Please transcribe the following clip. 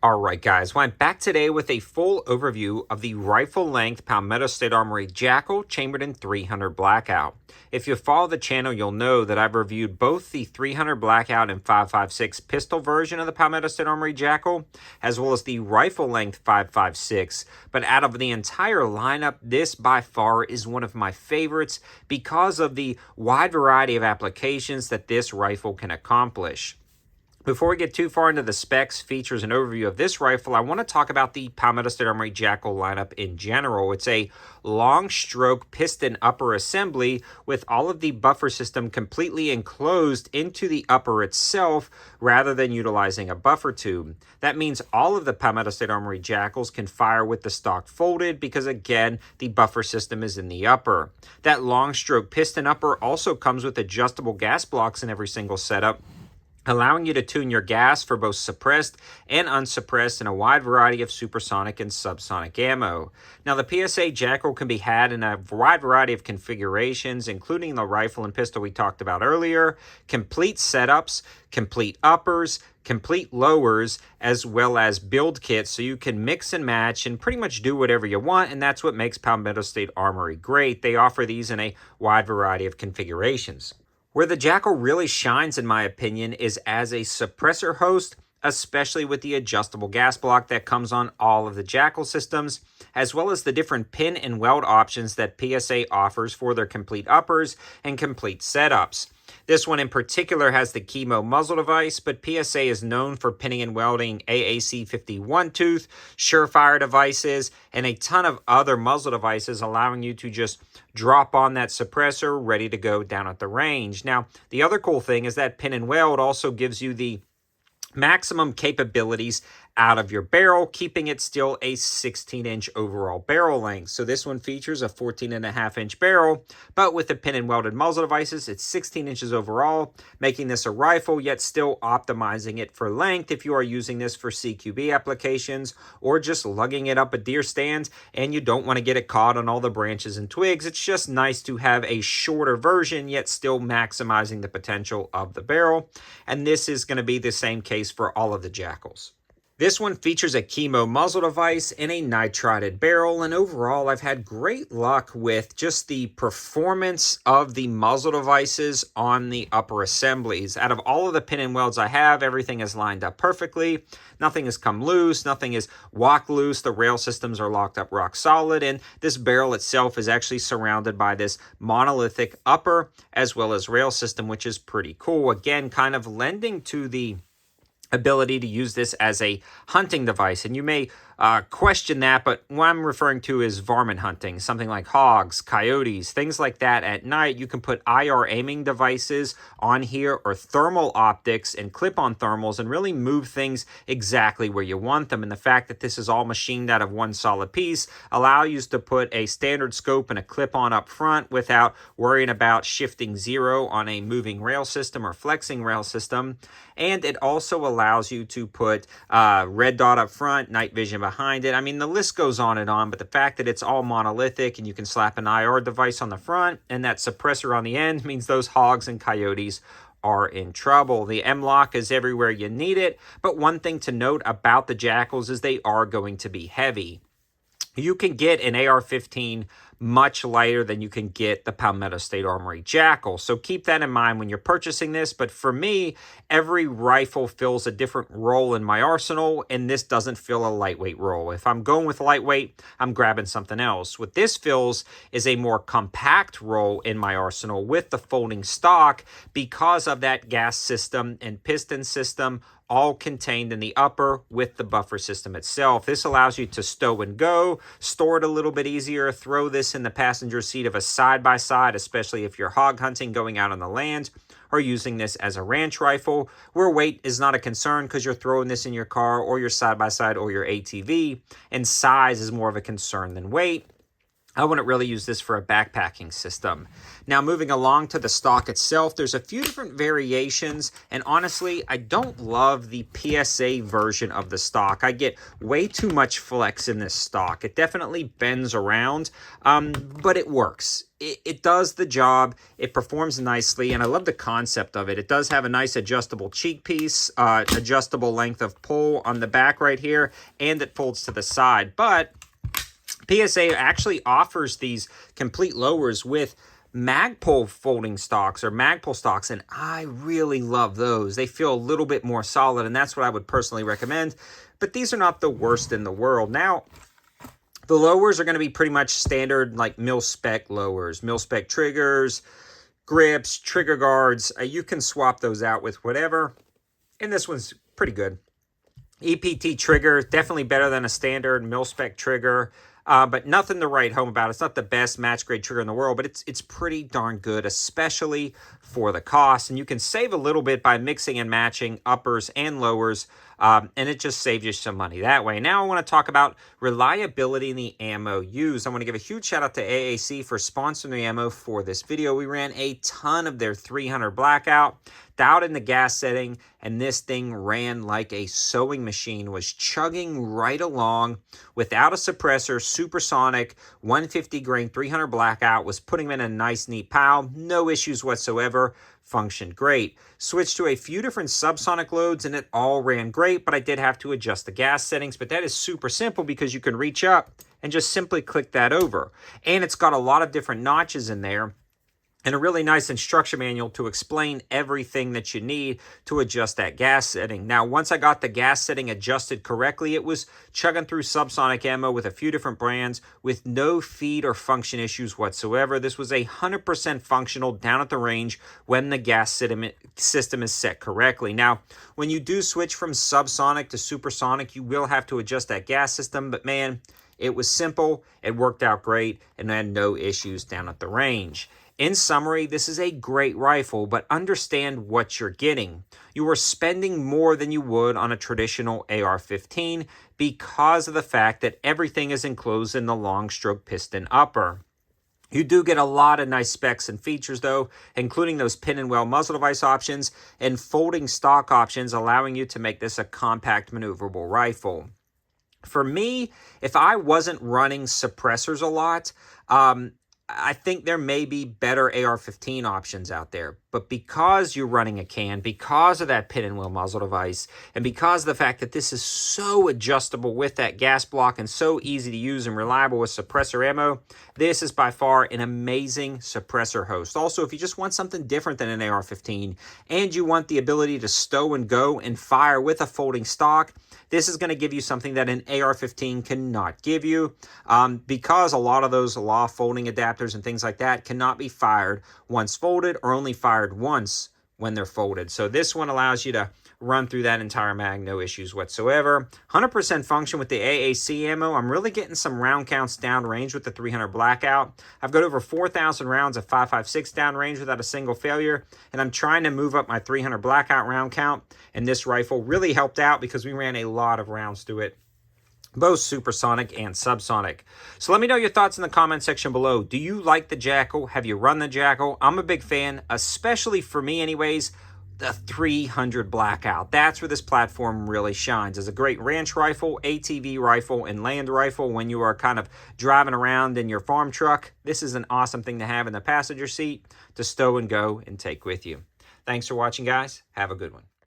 Alright guys, well, I'm back today with a full overview of the rifle-length Palmetto State Armory JAKL chambered in 300 Blackout. If you follow the channel, you'll know that I've reviewed both the 300 Blackout and 5.56 pistol version of the Palmetto State Armory JAKL, as well as the rifle-length 5.56. But out of the entire lineup, this by far is one of my favorites because of the wide variety of applications that this rifle can accomplish. Before we get too far into the specs, features, and overview of this rifle, I want to talk about the Palmetto State Armory JAKL lineup in general. It's a long stroke piston upper assembly with all of the buffer system completely enclosed into the upper itself rather than utilizing a buffer tube. That means all of the Palmetto State Armory JAKLs can fire with the stock folded because, again, the buffer system is in the upper. That long stroke piston upper also comes with adjustable gas blocks in every single setup, allowing you to tune your gas for both suppressed and unsuppressed in a wide variety of supersonic and subsonic ammo. Now, the PSA JAKL can be had in a wide variety of configurations, including the rifle and pistol we talked about earlier, complete setups, complete uppers, complete lowers, as well as build kits, so you can mix and match and pretty much do whatever you want, and that's what makes Palmetto State Armory great. They offer these in a wide variety of configurations. Where the JAKL really shines, in my opinion, is as a suppressor host, especially with the adjustable gas block that comes on all of the JAKL systems, as well as the different pin and weld options that PSA offers for their complete uppers and complete setups. This one in particular has the chemo muzzle device, but PSA is known for pinning and welding AAC 51 tooth, Surefire devices, and a ton of other muzzle devices, allowing you to just drop on that suppressor ready to go down at the range. Now, the other cool thing is that pin and weld also gives you the maximum capabilities out of your barrel, keeping it still a 16-inch overall barrel length. So this one features a 14.5-inch barrel, but with the pin and welded muzzle devices, it's 16 inches overall, making this a rifle, yet still optimizing it for length if you are using this for CQB applications or just lugging it up a deer stand and you don't want to get it caught on all the branches and twigs. It's just nice to have a shorter version, yet still maximizing the potential of the barrel. And this is going to be the same case for all of the JAKLs. This one features a chemo muzzle device and a nitrided barrel, and overall I've had great luck with just the performance of the muzzle devices on the upper assemblies. Out of all of the pin and welds I have, everything is lined up perfectly. Nothing has come loose, nothing is walk loose. The rail systems are locked up rock solid, and this barrel itself is actually surrounded by this monolithic upper as well as rail system, which is pretty cool. Again, kind of lending to the ability to use this as a hunting device. And you may question that, but what I'm referring to is varmint hunting, something like hogs, coyotes, things like that at night. You can put IR aiming devices on here or thermal optics and clip-on thermals and really move things exactly where you want them. And the fact that this is all machined out of one solid piece allows you to put a standard scope and a clip-on up front without worrying about shifting zero on a moving rail system or flexing rail system. And it also allows you to put red dot up front, night vision behind it. I mean, the list goes on and on, but the fact that it's all monolithic and you can slap an IR device on the front and that suppressor on the end means those hogs and coyotes are in trouble. The M-LOK is everywhere you need it, but one thing to note about the JAKLs is they are going to be heavy. You can get an AR-15 much lighter than you can get the Palmetto State Armory JAKL. So keep that in mind when you're purchasing this. But for me, every rifle fills a different role in my arsenal, and this doesn't fill a lightweight role. If I'm going with lightweight, I'm grabbing something else. What this fills is a more compact role in my arsenal with the folding stock because of that gas system and piston system all contained in the upper with the buffer system itself. This allows you to stow and go, store it a little bit easier, throw this in the passenger seat of a side-by-side, especially if you're hog hunting going out on the land, or using this as a ranch rifle, where weight is not a concern because you're throwing this in your car or your side-by-side or your ATV, and size is more of a concern than weight. I wouldn't really use this for a backpacking system. Now, moving along to the stock itself, there's a few different variations, and honestly, I don't love the PSA version of the stock. I get way too much flex in this stock. It definitely bends around, but it works. It does the job. It performs nicely, and I love the concept of it. It does have a nice adjustable cheek piece, adjustable length of pull on the back right here, and it folds to the side, but PSA actually offers these complete lowers with Magpul folding stocks or Magpul stocks, and I really love those. They feel a little bit more solid, and that's what I would personally recommend. But these are not the worst in the world. Now, the lowers are going to be pretty much standard, like mil-spec lowers, mil-spec triggers, grips, trigger guards. You can swap those out with whatever, and this one's pretty good. EPT trigger, definitely better than a standard mil-spec trigger. But nothing to write home about. It's not the best match grade trigger in the world, but it's pretty darn good, especially for the cost. And you can save a little bit by mixing and matching uppers and lowers, and it just saves you some money that way. Now I want to talk about reliability in the ammo used. I want to give a huge shout out to AAC for sponsoring the ammo for this video. We ran a ton of their 300 Blackout, dialed in the gas setting, and this thing ran like a sewing machine, was chugging right along without a suppressor, supersonic, 150 grain, 300 Blackout, was putting them in a nice, neat pile, no issues whatsoever, functioned great. Switched to a few different subsonic loads, and it all ran great, but I did have to adjust the gas settings, but that is super simple because you can reach up and just simply click that over. And it's got a lot of different notches in there, and a really nice instruction manual to explain everything that you need to adjust that gas setting. Now, once I got the gas setting adjusted correctly, it was chugging through subsonic ammo with a few different brands with no feed or function issues whatsoever. This was 100% functional down at the range when the gas system is set correctly. Now, when you do switch from subsonic to supersonic, you will have to adjust that gas system, but man, it was simple, it worked out great, and I had no issues down at the range. In summary, this is a great rifle, but understand what you're getting. You are spending more than you would on a traditional AR-15 because of the fact that everything is enclosed in the long stroke piston upper. You do get a lot of nice specs and features though, including those pin and well muzzle device options and folding stock options, allowing you to make this a compact maneuverable rifle. For me, if I wasn't running suppressors a lot, I think there may be better AR-15 options out there, but because you're running a can, because of that pin and wheel muzzle device, and because of the fact that this is so adjustable with that gas block and so easy to use and reliable with suppressor ammo, this is by far an amazing suppressor host. Also, if you just want something different than an AR-15 and you want the ability to stow and go and fire with a folding stock, this is going to give you something that an AR-15 cannot give you, because a lot of those law folding adapters and things like that cannot be fired once folded or only fired once when they're folded. So this one allows you to run through that entire mag, no issues whatsoever. 100% function with the AAC ammo. I'm really getting some round counts downrange with the 300 Blackout. I've got over 4,000 rounds of 5.56 downrange without a single failure, and I'm trying to move up my 300 Blackout round count, and this rifle really helped out because we ran a lot of rounds through it, both supersonic and subsonic. So let me know your thoughts in the comment section below. Do you like the JAKL? Have you run the JAKL? I'm a big fan, especially for me anyways, the 300 Blackout. That's where this platform really shines. It's a great ranch rifle, ATV rifle, and land rifle when you are kind of driving around in your farm truck. This is an awesome thing to have in the passenger seat to stow and go and take with you. Thanks for watching, guys. Have a good one.